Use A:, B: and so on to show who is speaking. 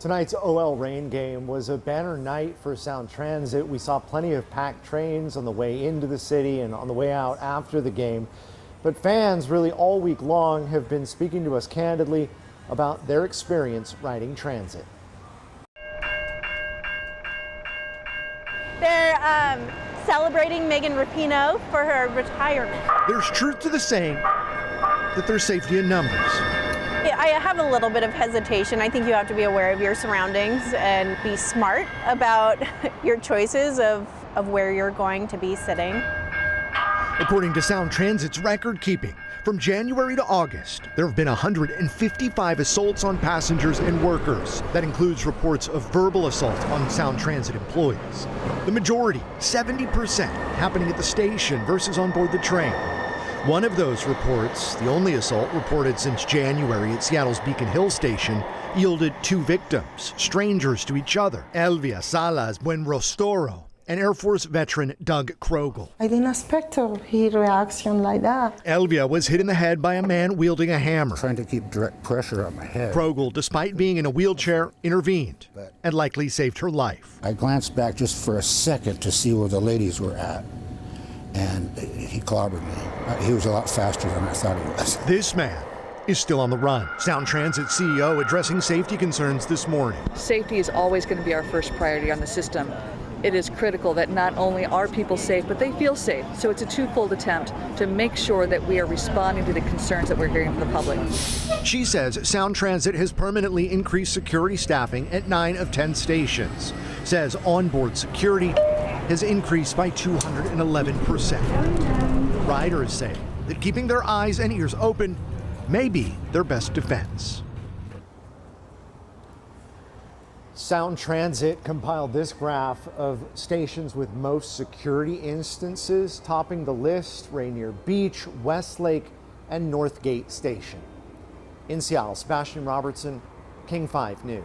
A: Tonight's OL Reign game was a banner night for Sound Transit. We saw plenty of packed trains on the way into the city and on the way out after the game. But fans really all week long have been speaking to us candidly about their experience riding transit.
B: They're celebrating Megan Rapinoe for her retirement.
C: There's truth to the saying that there's safety in numbers.
B: I have a little bit of hesitation. I think you have to be aware of your surroundings and be smart about your choices of where you're going to be sitting.
C: According to Sound Transit's record keeping, from January to August, there have been 155 assaults on passengers and workers. That includes reports of verbal assault on Sound Transit employees. The majority, 70%, happening at the station versus on board the train. One of those reports, the only assault reported since January at Seattle's Beacon Hill station, yielded 2 victims, strangers to each other, Elvia Salas Buenrostoro and Air Force veteran Doug Krogel.
D: I didn't expect his reaction like that.
C: Elvia was hit in the head by a man wielding a hammer.
E: Trying to keep direct pressure on my head.
C: Krogel, despite being in a wheelchair, intervened and likely saved her life.
E: I glanced back just for a second to see where the ladies were at, and he clobbered me. He was a lot faster than I thought he was.
C: This man is still on the run. Sound Transit CEO addressing safety concerns this morning.
F: Safety is always going to be our first priority on the system. It is critical that not only are people safe, but they feel safe. So it's a twofold attempt to make sure that we are responding to the concerns that we're hearing from the public.
C: She says Sound Transit has permanently increased security staffing at 9 of 10 stations. Says onboard security has increased by 211%. Riders say that keeping their eyes and ears open may be their best defense.
A: Sound Transit compiled this graph of stations with most security instances. Topping the list, Rainier Beach, Westlake, and Northgate Station. In Seattle, Sebastian Robertson, King 5 News.